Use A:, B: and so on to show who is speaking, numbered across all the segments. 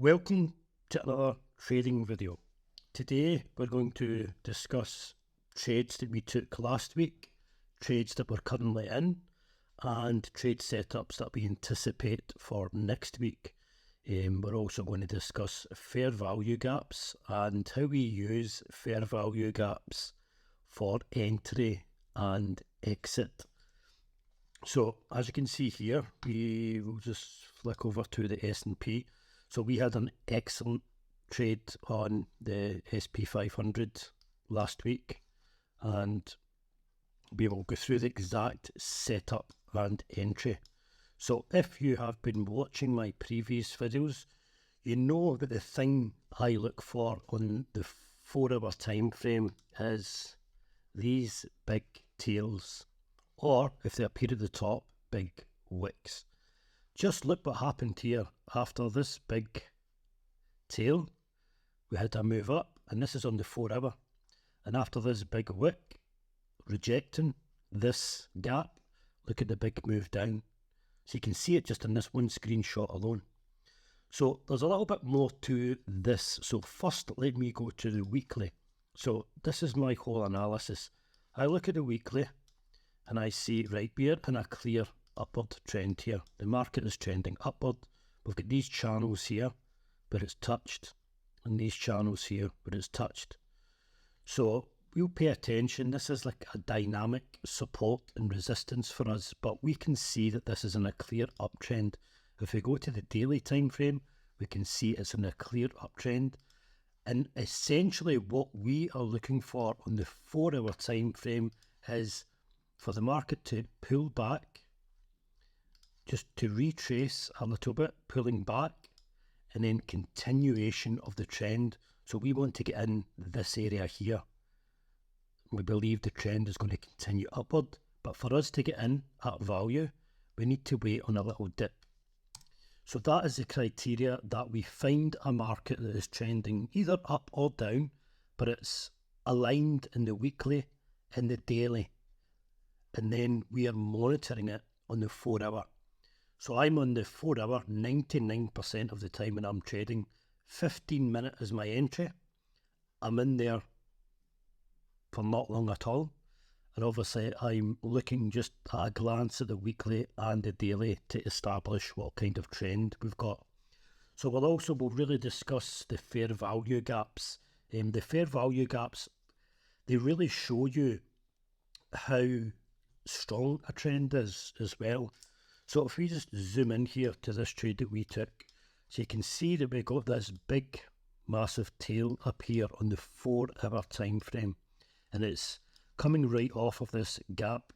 A: Welcome to another trading video. Today we're going to discuss trades that we took last week, trades that we're currently in, and trade setups that we anticipate for next week. We're also going to discuss fair value gaps and how we use fair value gaps for entry and exit. So as you can see here, we will just flick over to the S&P. So we had an excellent trade on the SP 500 last week, and we will go through the exact setup and entry. So if you have been watching my previous videos, you know that the thing I look for on the 4-hour time frame is these big tails, or if they appear at the top, big wicks. Just look what happened here. After this big tail, we had a move up, and this is on the 4-hour. And after this big wick, rejecting this gap, look at the big move down. So you can see it just in this one screenshot alone. So there's a little bit more to this. So first, let me go to the weekly. So this is my whole analysis. I look at the weekly, and I see, right, we're in a clear upward trend here. The market is trending upward. We've got these channels here where it's touched, and these channels here where it's touched. So we'll pay attention. This is like a dynamic support and resistance for us, but we can see that this is in a clear uptrend. If we go to the daily time frame, we can see it's in a clear uptrend. And essentially what we are looking for on the 4-hour time frame is for the market to pull back, just to retrace a little bit, pulling back, and then continuation of the trend. So we want to get in this area here. We believe the trend is going to continue upward, but for us to get in at value, we need to wait on a little dip. So that is the criteria, that we find a market that is trending either up or down, but it's aligned in the weekly and the daily, and then we are monitoring it on the 4-hour. So I'm on the 4-hour 99% of the time when I'm trading. 15-minute is my entry. I'm in there for not long at all. And obviously I'm looking just at a glance at the weekly and the daily to establish what kind of trend we've got. So we'll really discuss the fair value gaps. The fair value gaps, they really show you how strong a trend is as well. So if we just zoom in here to this trade that we took, so you can see that we got this big massive tail up here on the 4-hour time frame, and it's coming right off of this gap.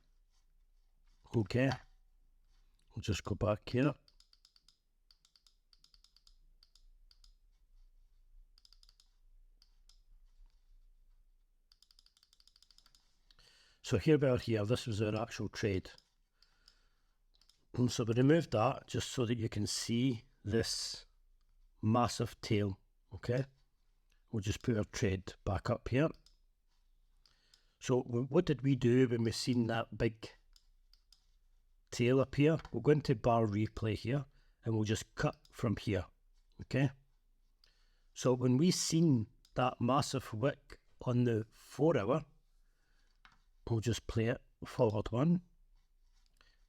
A: Okay, we'll just go back here. So here we are here, this was our actual trade. And so we removed that just so that you can see this massive tail, okay? We'll just put our trade back up here. So what did we do when we seen that big tail up here? We'll go into bar replay here, and we'll just cut from here, okay? So when we seen that massive wick on the 4-hour, we'll just play it forward one.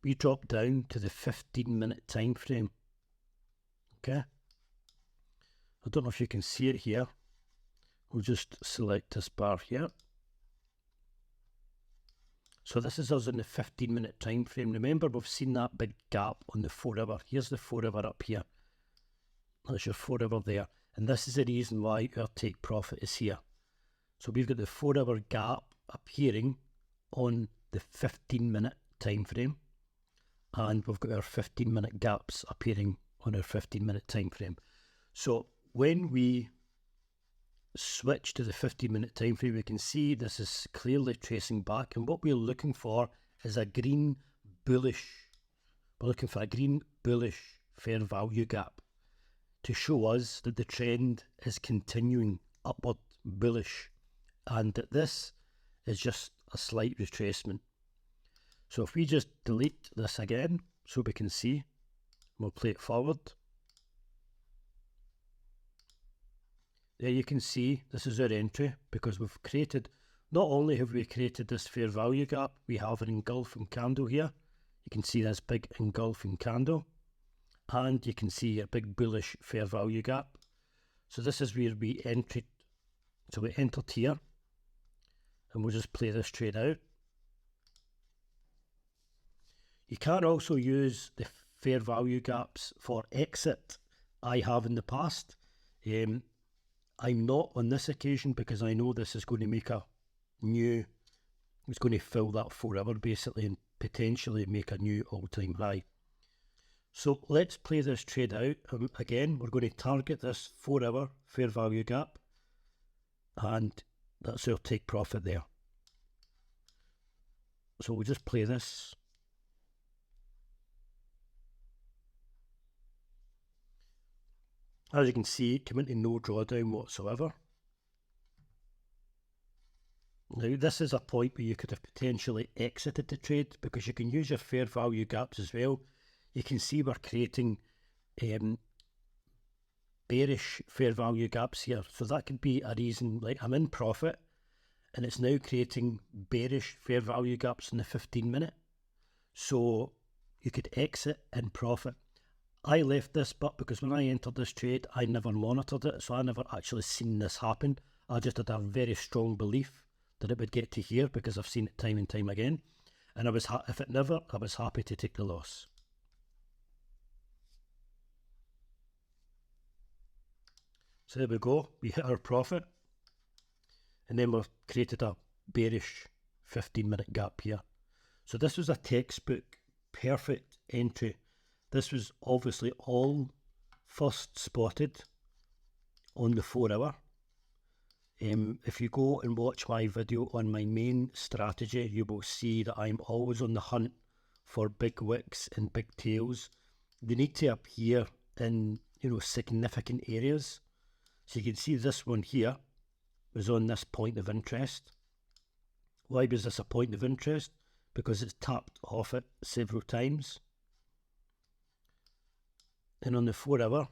A: We drop down to the 15-minute time frame. Okay, I don't know if you can see it here. We'll just select this bar here. So this is us in the 15-minute time frame. Remember, we've seen that big gap on the 4-hour. Here's the 4-hour up here. That's your 4-hour there. And this is the reason why our take profit is here. So we've got the 4-hour gap appearing on the 15-minute time frame, and we've got our 15-minute gaps appearing on our 15-minute time frame. So when we switch to the 15-minute time frame, we can see this is clearly tracing back, and what we're looking for is a green bullish. We're looking for a green bullish fair value gap to show us that the trend is continuing upward bullish, and that this is just a slight retracement. So if we just delete this again so we can see, we'll play it forward. there you can see this is our entry, because we've created, not only have we created this fair value gap, we have an engulfing candle here. You can see this big engulfing candle, and you can see a big bullish fair value gap. So this is where we entered. So we entered here, and we'll just play this trade out. You can also use the fair value gaps for exit. I have in the past. I'm not on this occasion, because I know this is going to make a new, it's going to fill that 4 hour basically, and potentially make a new all-time high. So let's play this trade out. Again, we're going to target this 4 hour fair value gap, and that's our take profit there. So we'll just play this. As you can see, it came into no drawdown whatsoever. Now this is a point where you could have potentially exited the trade, because you can use your fair value gaps as well. You can see we're creating bearish fair value gaps here. So that could be a reason, like I'm in profit and it's now creating bearish fair value gaps in the 15-minute. So you could exit in profit. I left this, but because when I entered this trade, I never monitored it, so I never actually seen this happen. I just had a very strong belief that it would get to here, because I've seen it time and time again. And I was if it never, I was happy to take the loss. So there we go, we hit our profit, and then we've created a bearish 15-minute gap here. So this was a textbook perfect entry. This was obviously all first spotted on the 4 hour. If you go and watch my video on my main strategy, you will see that I'm always on the hunt for big wicks and big tails. They need to appear in, significant areas. So you can see this one here was on this point of interest. Why was this a point of interest? Because it's tapped off it several times. And on the 4 hour,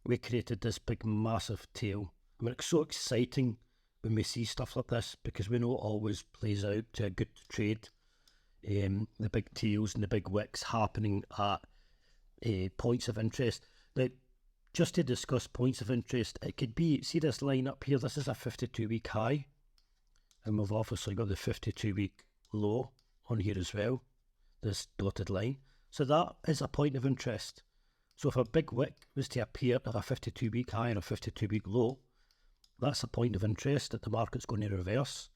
A: we created this big massive tail. I mean, it's so exciting when we see stuff like this, because we know it always plays out to a good trade. The big tails and the big wicks happening at points of interest. Now, just to discuss points of interest, it could be, see this line up here, this is a 52-week high, and we've obviously got the 52-week low on here as well, this dotted line. So that is a point of interest. So if a big wick was to appear at a 52-week high and a 52-week low, that's a point of interest that the market's going to reverse.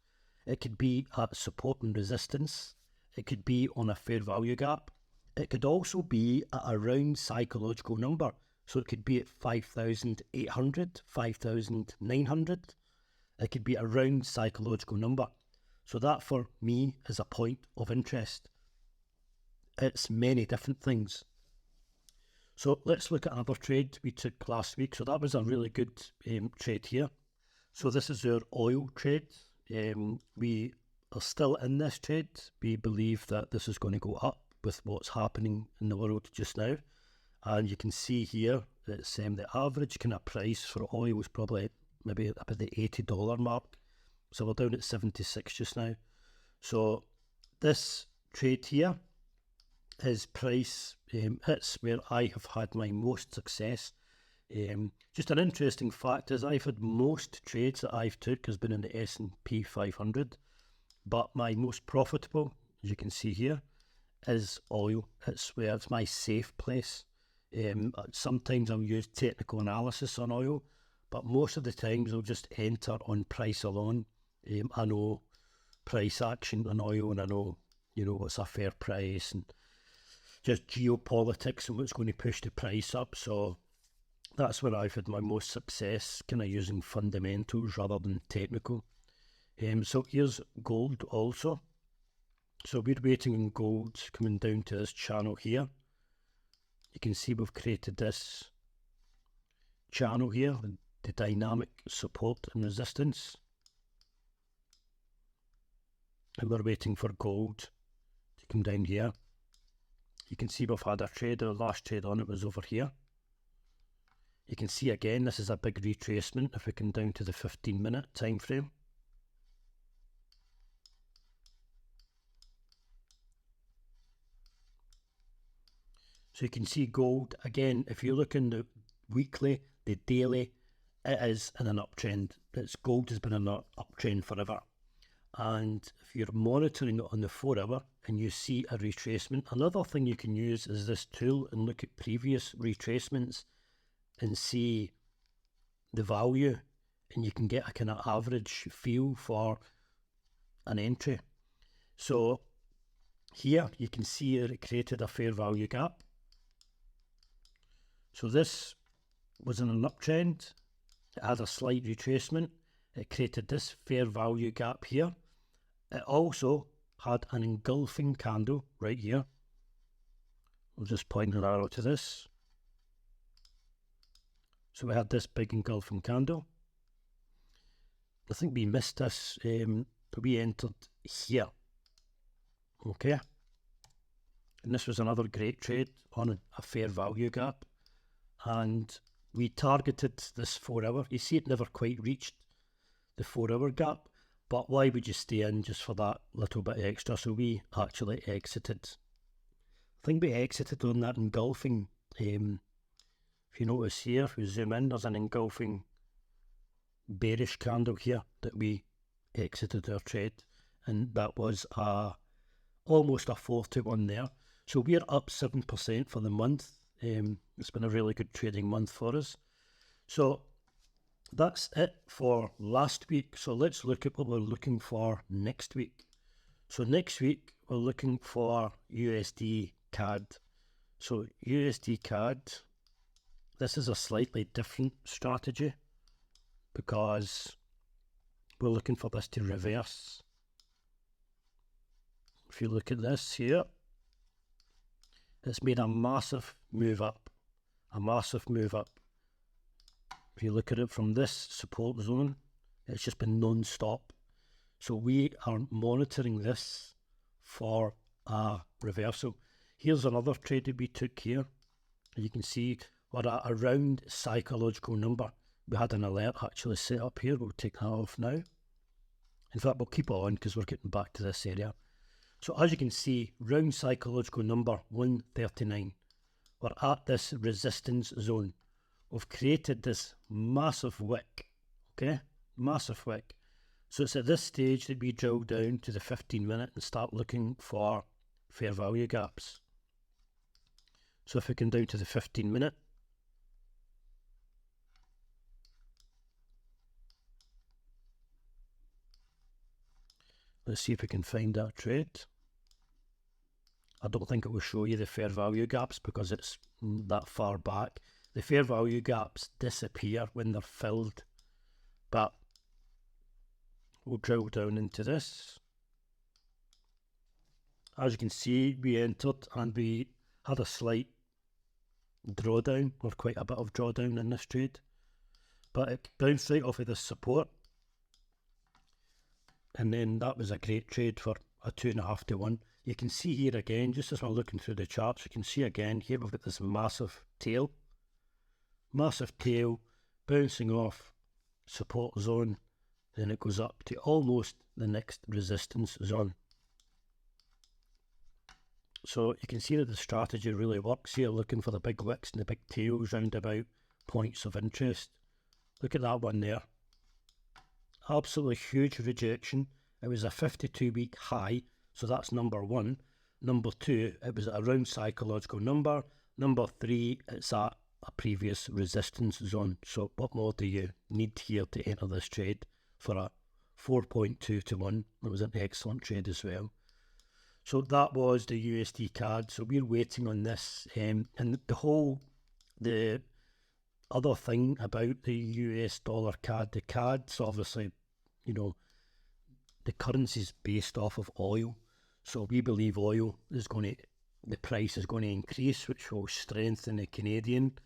A: It could be at support and resistance. It could be on a fair value gap. It could also be at a round psychological number. So it could be at 5,800, 5,900. It could be a round psychological number. So that for me is a point of interest. It's many different things. So let's look at another trade we took last week. So that was a really good trade here. So this is our oil trade. We are still in this trade. We believe that this is going to go up with what's happening in the world just now. And you can see here that the average kind of price for oil was probably maybe about the $80 mark. So we're down at 76 just now. So this trade here is price hits where I have had my most success. Just an interesting fact is I've had most trades that I've took has been in the S&P 500, but my most profitable, as you can see here, is oil. It's where it's my safe place. Sometimes I'll use technical analysis on oil, but most of the times I'll just enter on price alone. I know price action on oil, and I know, what's a fair price, and just geopolitics and what's going to push the price up. So that's where I've had my most success, kind of using fundamentals rather than technical. So here's gold also. So we're waiting on gold coming down to this channel here. You can see we've created this channel here, the dynamic support and resistance. And we're waiting for gold to come down here. you can see we've had a trade, the last trade on it was over here. You can see again, this is a big retracement if we come down to the 15-minute time frame. So you can see gold, again, if you look in the weekly, the daily, it is in an uptrend. Gold has been in an uptrend forever. And if you're monitoring it on the 4-hour and you see a retracement, another thing you can use is this tool and look at previous retracements and see the value, and you can get a kind of average feel for an entry. So here you can see it created a fair value gap. So this was in an uptrend, it had a slight retracement, it created this fair value gap here. It also had an engulfing candle right here. We'll just point an arrow to this. So we had this big engulfing candle. I think we missed this, we entered here. Okay. And this was another great trade on a fair value gap. And we targeted this 4-hour. You see it never quite reached the 4-hour gap. But why would you stay in just for that little bit extra? So we actually exited. I think we exited on that engulfing. If you notice here, if we zoom in, there's an engulfing bearish candle here that we exited our trade. And that was almost a 4-to-1 there. So we're up 7% for the month. It's been a really good trading month for us. So that's it for last week. So let's look at what we're looking for next week. So next week, we're looking for USDCAD. So USDCAD, this is a slightly different strategy because we're looking for this to reverse. If you look at this here, it's made a massive move up, If you look at it from this support zone, it's just been non-stop. So we are monitoring this for a reversal. Here's another trade that we took here. You can see we're at a round psychological number. We had an alert actually set up here. We'll take that off now. In fact, we'll keep it on because we're getting back to this area. So as you can see, round psychological number 139. We're at this resistance zone. We've created this massive wick, okay? Massive wick. So it's at this stage that we drill down to the 15-minute and start looking for fair value gaps. So if we come down to the 15-minute, let's see if we can find that trade. I don't think it will show you the fair value gaps because it's that far back. The fair value gaps disappear when they're filled, but we'll drill down into this. As you can see, we entered and we had a slight drawdown, or quite a bit of drawdown in this trade, but it bounced right off of this support, and then that was a great trade for a 2.5-to-1. You can see here again, just as we're looking through the charts, you can see again here we've got this massive tail bouncing off support zone, then it goes up to almost the next resistance zone. So you can see that the strategy really works here, looking for the big wicks and the big tails round about points of interest. Look at that one there. Absolutely huge rejection. It was a 52-week high, so that's number one. Number two, it was around psychological number. Number three, it's at a previous resistance zone. So what more do you need here to enter this trade for a 4.2-to-1? It was an excellent trade as well. So that was the USD CAD. So we're waiting on this. And the other thing about the US dollar CAD, the CAD's obviously, you know, the currency is based off of oil. So we believe oil is the price is going to increase, which will strengthen the Canadian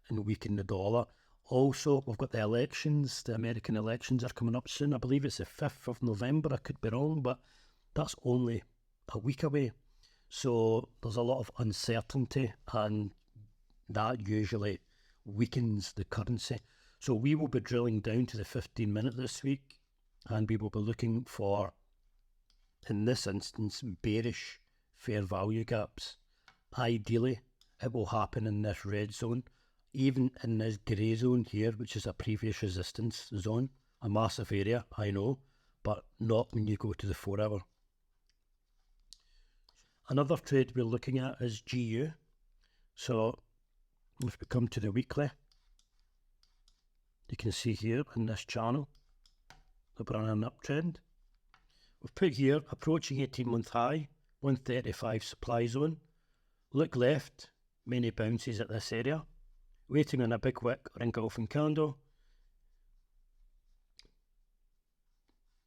A: and weaken the dollar. Also, we've got the elections. The American elections are coming up soon. I believe it's the 5th of November. I could be wrong, but that's only a week away. So there's a lot of uncertainty, and that usually weakens the currency. So we will be drilling down to the 15-minute this week, and we will be looking for, in this instance, bearish fair value gaps. Ideally, it will happen in this red zone, even in this grey zone here, which is a previous resistance zone. A massive area, I know, but not when you go to the 4 hour. Another trade we're looking at is GU. So if we come to the weekly, you can see here in this channel that we're on an uptrend. We've put here approaching 18-month high, 135 supply zone. Look left, many bounces at this area, waiting on a big wick or engulfing candle.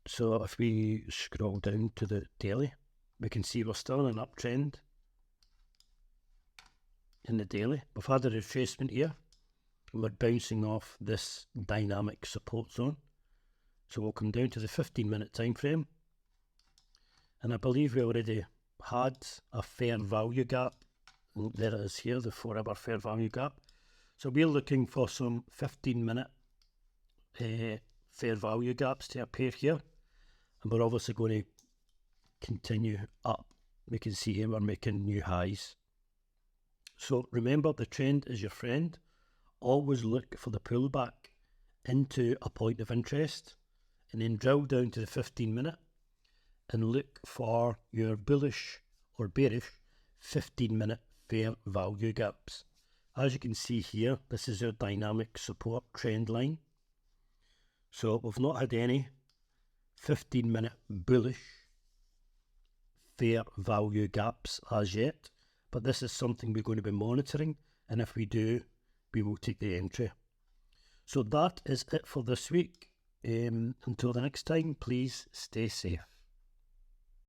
A: So if we scroll down to the daily, we can see we're still in an uptrend in the daily. We've had a retracement here, and we're bouncing off this dynamic support zone. So we'll come down to the 15-minute time frame, and I believe we already had a fair value gap. There it is here, the 4 hour fair value gap. So we're looking for some 15-minute fair value gaps to appear here, and we're obviously going to continue up. We can see here we're making new highs. So remember, the trend is your friend. Always look for the pullback into a point of interest, and then drill down to the 15-minute and look for your bullish or bearish 15-minute fair value gaps. As you can see here, this is our dynamic support trend line. So we've not had any 15-minute bullish fair value gaps as yet, but this is something we're going to be monitoring, and if we do, we will take the entry. So that is it for this week. Until the next time, please stay safe.